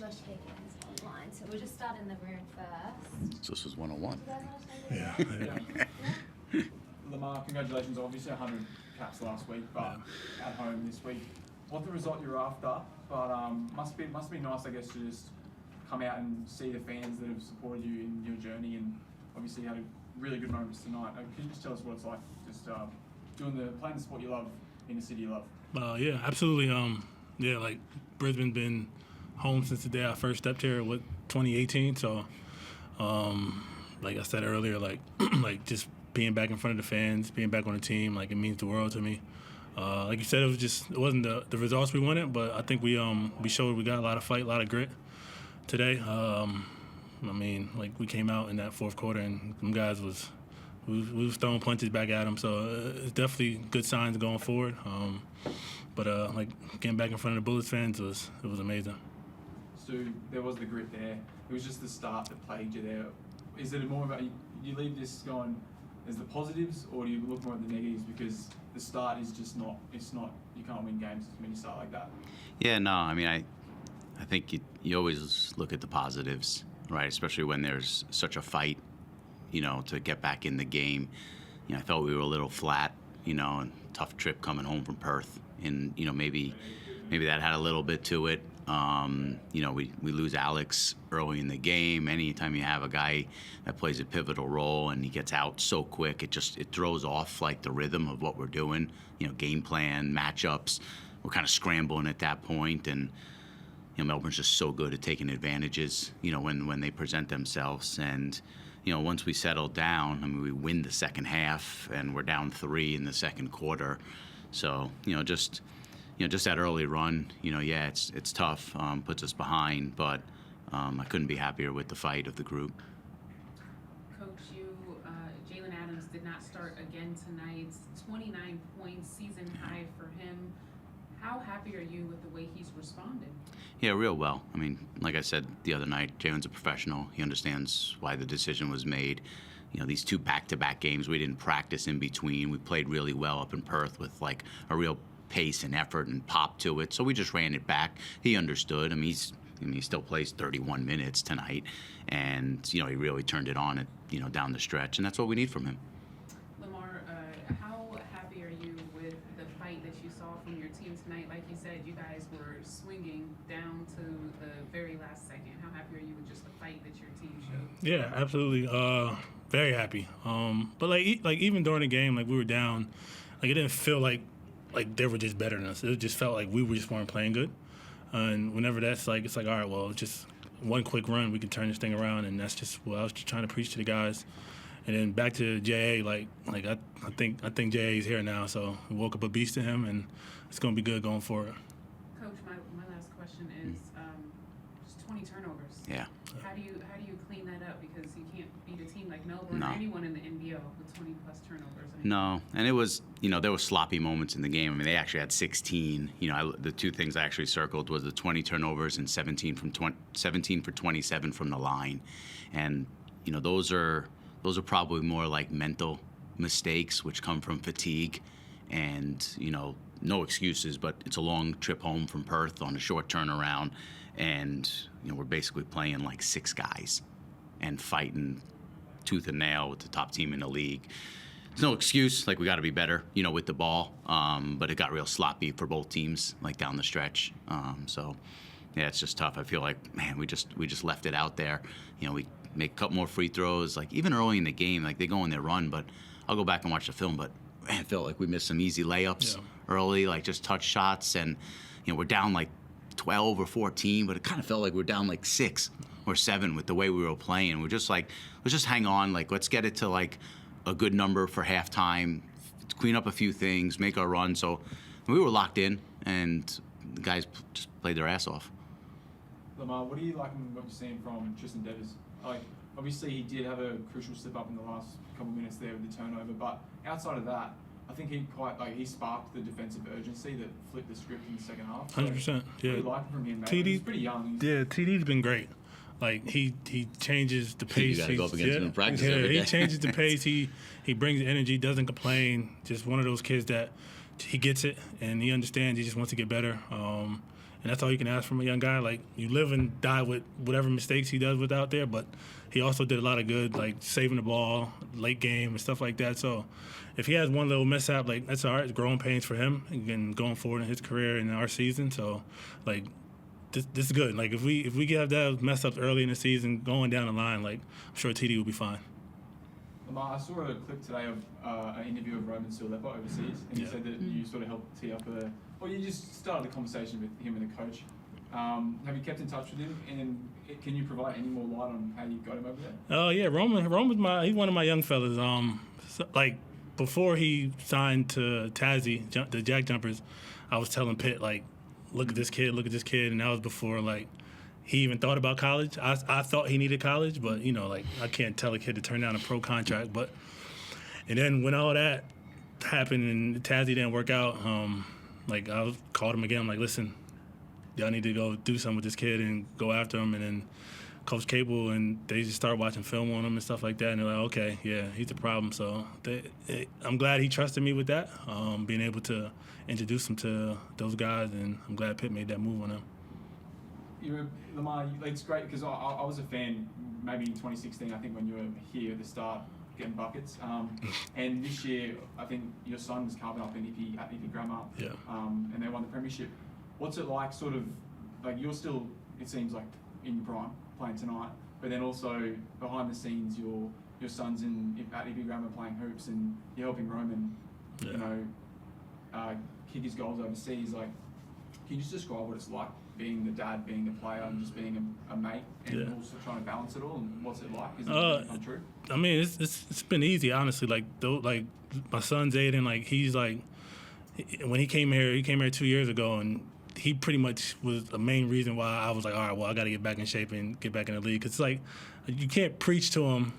Josh Higgins online. So we'll just start in the room first. So this was 101. Yeah. Lamar, congratulations. Obviously 100 caps last week, but at home this week. What the result you're after, but must be nice, I guess, to just come out and see the fans that have supported you in your journey, and obviously had a really good moments tonight. Can you just tell us what it's like, just playing the sport you love in the city you love? Yeah, absolutely. Like Brisbane's been home since the day I first stepped here, 2018. So, like I said earlier, like just being back in front of the fans, being back on the team, like it means the world to me. Like you said, it wasn't the results we wanted, but I think we showed we got a lot of fight, a lot of grit today. Like we came out in that fourth quarter and them guys we was throwing punches back at them, so it's definitely good signs going forward. But like getting back in front of the Bullets fans was amazing. Stu, there was the grit there. It was just the start that plagued you there. Is it more about you leave this going as the positives, or do you look more at the negatives, because the start is just not, you can't win games when you start like that? Yeah, no, I mean, I think you always look at the positives, right? Especially when there's such a fight, to get back in the game. I felt we were a little flat, and tough trip coming home from Perth. And, maybe that had a little bit to it. We lose Alex early in the game. Anytime you have a guy that plays a pivotal role and he gets out so quick, it throws off like the rhythm of what we're doing. Game plan, matchups. We're kind of scrambling at that point, and Melbourne's just so good at taking advantages. When they present themselves, and once we settle down, we win the second half, and we're down 3 in the second quarter. So just that early run, it's tough, puts us behind, but I couldn't be happier with the fight of the group. Coach, Jalen Adams did not start again tonight. 29 points, season high for him. How happy are you with the way he's responded? Yeah, real well. Like I said the other night, Jalen's a professional. He understands why the decision was made. These 2 back-to-back games, we didn't practice in between. We played really well up in Perth with like a real pace and effort and pop to it. So we just ran it back. He understood. He still plays 31 minutes tonight, and he really turned it on down the stretch, and that's what we need from him. Lamar, how happy are you with the fight that you saw from your team tonight? Like you said, you guys were swinging down to the very last second. How happy are you with just the fight that your team showed? Yeah, absolutely. Very happy. But like even during the game, like we were down, like it didn't feel like they were just better than us. It just felt like we just weren't playing good. And whenever that's like, it's like, all right, well, just one quick run, we can turn this thing around. And that's just what I was trying to preach to the guys. And then back to J.A., I think J.A.'s here now, so we woke up a beast to him, and it's going to be good going forward. Coach, my last question is just 20 turnovers. Yeah. How do you clean that up? Because you can't beat a team like Melbourne or anyone in the NBL with 20-plus turnovers. No, and it was, there were sloppy moments in the game. They actually had 16. The 2 things I actually circled was the 20 turnovers and 17 for 27 from the line. And, those are probably more like mental mistakes, which come from fatigue. And, no excuses, but it's a long trip home from Perth on a short turnaround. And, we're basically playing like 6 guys and fighting tooth and nail with the top team in the league. There's no excuse, we got to be better, with the ball. But it got real sloppy for both teams, down the stretch. So, yeah, it's just tough. I feel like, man, we just left it out there. We make a couple more free throws, even early in the game, they go on their run. But I'll go back and watch the film. But man, I felt like we missed some easy layups early, just touch shots, and we're down 12 or 14, but it kind of felt like we're down 6 or 7 with the way we were playing. We're just let's just hang on, let's get it to a good number for halftime, clean up a few things, make our run. So we were locked in, and the guys just played their ass off. Lamar, what do you like what you're seeing from Tristan Devers? Obviously he did have a crucial slip up in the last couple of minutes there with the turnover, but outside of that, I think he sparked the defensive urgency that flipped the script in the second half. 100%. Yeah. What do you like from him, mate? TD, He's pretty young. TD's been great. He changes the pace. You got to go up against him in practice every day. He changes the pace. He brings energy, doesn't complain. Just one of those kids that he gets it and he understands. He just wants to get better. and that's all you can ask from a young guy. Like, you live and die with whatever mistakes he does with out there, but he also did a lot of good, like saving the ball, late game, and stuff like that. So if he has one little mishap, like, that's all right. It's growing pains for him and going forward in his career and in our season. So, like, this is good. Like, if we have that mess up early in the season, going down the line, like, I'm sure TD will be fine. Lamar, I saw a clip today of an interview of Roman Stu Lash overseas, and he said that you sort of helped tee up you just started a conversation with him and the coach. Have you kept in touch with him, and can you provide any more light on how you got him over there? Oh yeah, Roman's he's one of my young fellas. Like, before he signed to Tassie, the Jack Jumpers, I was telling Pitt, like, look at this kid, and that was before, like, he even thought about college. I thought he needed college, but, you know, like, I can't tell a kid to turn down a pro contract. And then when all that happened and Tassie didn't work out, like, I called him again. I'm like, listen, y'all need to go do something with this kid and go after him. And then Coach Cable and they just started watching film on him and stuff like that. And they're like, okay, yeah, he's a problem. So I'm glad he trusted me with that, being able to introduce him to those guys. And I'm glad Pitt made that move on him. Lamar, it's great because I was a fan maybe in 2016, I think, when you were here at the start getting buckets. And this year, I think your son was carving up at Ippy Grammar, and they won the premiership. What's it like, sort of, like, you're still, it seems like, in your prime, playing tonight, but then also behind the scenes, your son's at Ippy Grammar playing hoops, and you're helping Roman, you know, kick his goals overseas. Like, can you just describe what it's like being the dad, being the player, and just being a mate, and also trying to balance it all? And what's it like? Is it come true? I mean, it's been easy, honestly. Like, my son's Aiden, like, he's like, when he came here 2 years ago, and he pretty much was the main reason why I was like, all right, well, I got to get back in shape and get back in the league. Because it's like, you can't preach to him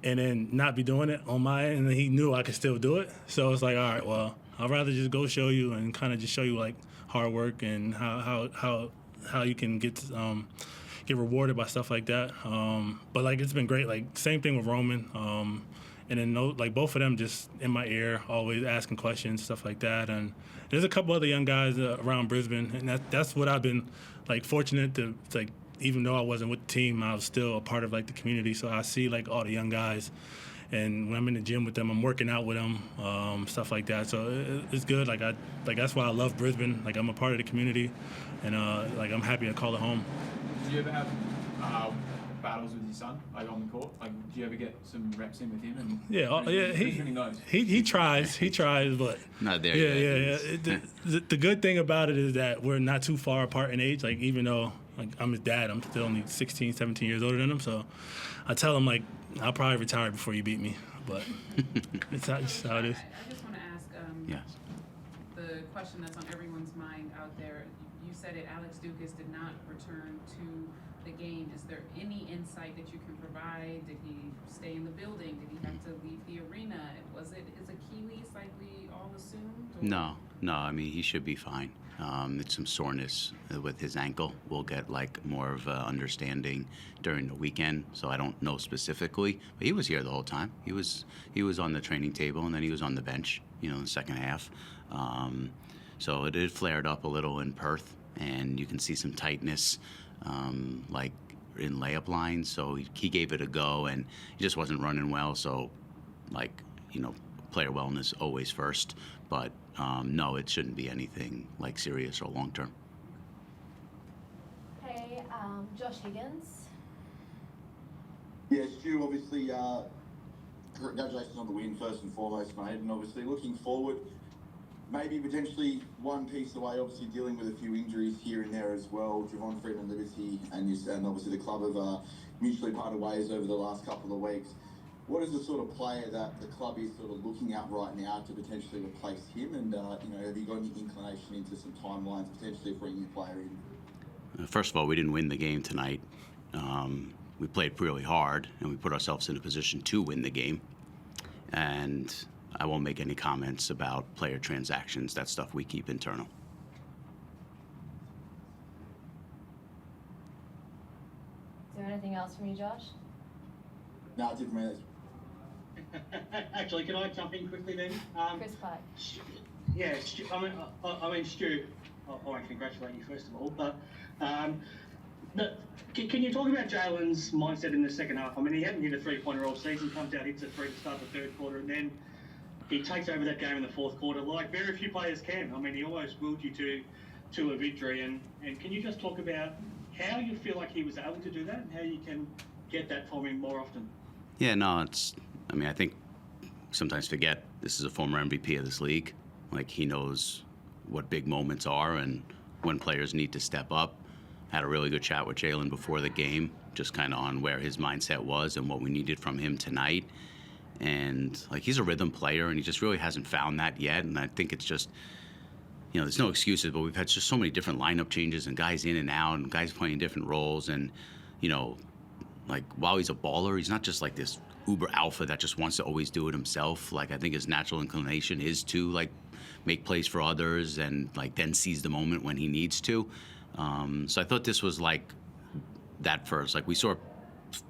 and then not be doing it on my end. And he knew I could still do it. So it's like, all right, well, I'd rather just go show you and kind of just show you, like, hard work and how you can get rewarded by stuff like that. But, like, it's been great. Like, same thing with Roman. And then, like, both of them just in my ear, always asking questions, stuff like that. And there's a couple other young guys around Brisbane, and that's what I've been, like, fortunate to, like, even though I wasn't with the team, I was still a part of, like, the community. So I see, like, all the young guys, and when I'm in the gym with them, I'm working out with them, stuff like that. So it's good. Like, that's why I love Brisbane. Like, I'm a part of the community, and like, I'm happy to call it home. Do you ever have battles with your son, like, on the court? Like, do you ever get some reps in with him? And he tries, but not there yet. Yeah. The good thing about it is that we're not too far apart in age. Like, even though, like, I'm his dad, I'm still only 16, 17 years older than him. So I tell him, like, I'll probably retire before you beat me, but it's just how it is. I just want to ask Yes. the question that's on everyone's mind out there. You said it, Alex Dukas did not return to the game. Is there any insight that you can provide? Did he stay in the building? Did he have to leave the arena? Is Achilles like we all assumed? Or? No. I mean, he should be fine. It's some soreness with his ankle. We'll get, like, more of a understanding during the weekend, so I don't know specifically. But he was here the whole time. He was on the training table, and then he was on the bench, in the second half. So it flared up a little in Perth, and you can see some tightness, like, in layup lines. So he gave it a go, and he just wasn't running well. So, like, player wellness always first. But no, it shouldn't be anything, like, serious or long term. Okay, Josh Higgins. Yeah, Stu, obviously, congratulations on the win, first and foremost, mate. And obviously, looking forward, maybe potentially one piece away, obviously dealing with a few injuries here and there as well. Javon Freeman, Liberty, and obviously the club have mutually parted ways over the last couple of weeks. What is the sort of player that the club is sort of looking at right now to potentially replace him? And, have you got any inclination into some timelines potentially for a new player in? First of all, we didn't win the game tonight. We played really hard, and we put ourselves in a position to win the game. And I won't make any comments about player transactions. That's stuff we keep internal. Is there anything else from you, Josh? No, it's it for me. Actually, can I jump in quickly then? Chris Pike. Yeah, I mean, Stu, I want to congratulate you first of all. But can you talk about Jalen's mindset in the second half? I mean, he hadn't hit a three-pointer all season, comes out, hits a three to start the third quarter, and then he takes over that game in the fourth quarter like very few players can. I mean, he almost willed you to a victory. And can you just talk about how you feel like he was able to do that and how you can get that from him more often? Yeah, no, I think sometimes forget this is a former MVP of this league. Like, he knows what big moments are and when players need to step up. Had a really good chat with Jalen before the game, just kind of on where his mindset was and what we needed from him tonight. And, like, he's a rhythm player, and he just really hasn't found that yet. And I think it's just, there's no excuses, but we've had just so many different lineup changes and guys in and out and guys playing different roles. And, like, while he's a baller, he's not just like this uber alpha that just wants to always do it himself. Like, I think his natural inclination is to, like, make plays for others and, like, then seize the moment when he needs to. So I thought this was like that first. Like, we saw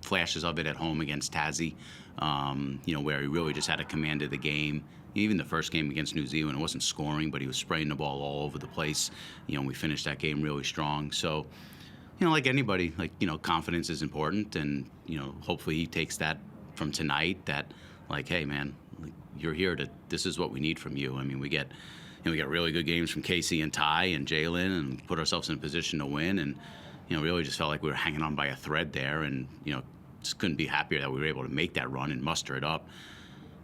flashes of it at home against Tassie, where he really just had a command of the game. Even the first game against New Zealand, it wasn't scoring, but he was spraying the ball all over the place. We finished that game really strong. So, like anybody, confidence is important, and, hopefully he takes that from tonight, that, like, hey, man, you're here this is what we need from you. I mean, we get really good games from Casey and Ty and Jalen and put ourselves in a position to win, and, really just felt like we were hanging on by a thread there, and, just couldn't be happier that we were able to make that run and muster it up.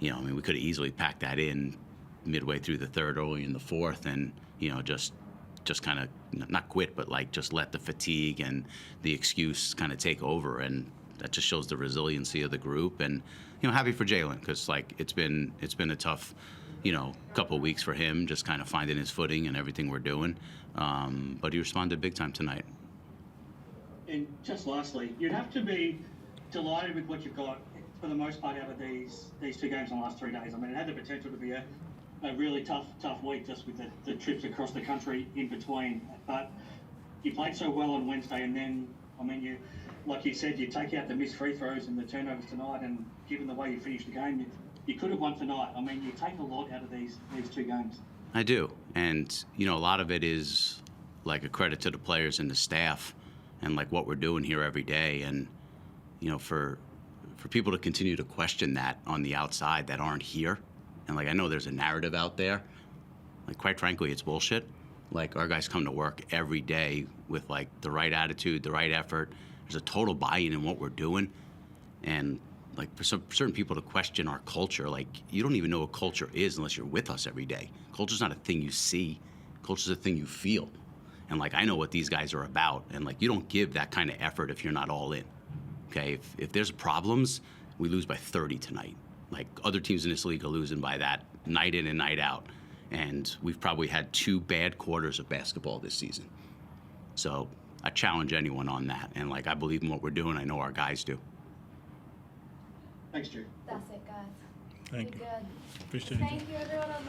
We could have easily packed that in midway through the third, early in the fourth, and, just kind of not quit, but, like, just let the fatigue and the excuse kind of take over. And that just shows the resiliency of the group. And, happy for Jalen, because, like, it's been a tough, couple of weeks for him, just kind of finding his footing and everything we're doing. But he responded big time tonight. And just lastly, you'd have to be delighted with what you've got for the most part out of these two games in the last 3 days. I mean, it had the potential to be a really tough week just with the trips across the country in between. But you played so well on Wednesday, and then, I mean, like you said, you take out the missed free throws and the turnovers tonight, and given the way you finished the game, you could have won tonight. I mean, you take a lot out of these two games. I do. And, a lot of it is, like, a credit to the players and the staff and, like, what we're doing here every day. And, for people to continue to question that on the outside that aren't here, and, like, I know there's a narrative out there. Like, quite frankly, it's bullshit. Like, our guys come to work every day with, like, the right attitude, the right effort. There's a total buy-in in what we're doing. And, like, for some certain people to question our culture, like, you don't even know what culture is unless you're with us every day. Culture's not a thing you see. Culture's a thing you feel. And, like, I know what these guys are about. And, like, you don't give that kind of effort if you're not all in. Okay? If there's problems, we lose by 30 tonight. Like, other teams in this league are losing by that night in and night out. And we've probably had 2 bad quarters of basketball this season. So I challenge anyone on that. And, like, I believe in what we're doing. I know our guys do. Thanks, Drew. That's it, guys. Thank You're you. good. Appreciate you. Thank you, everyone.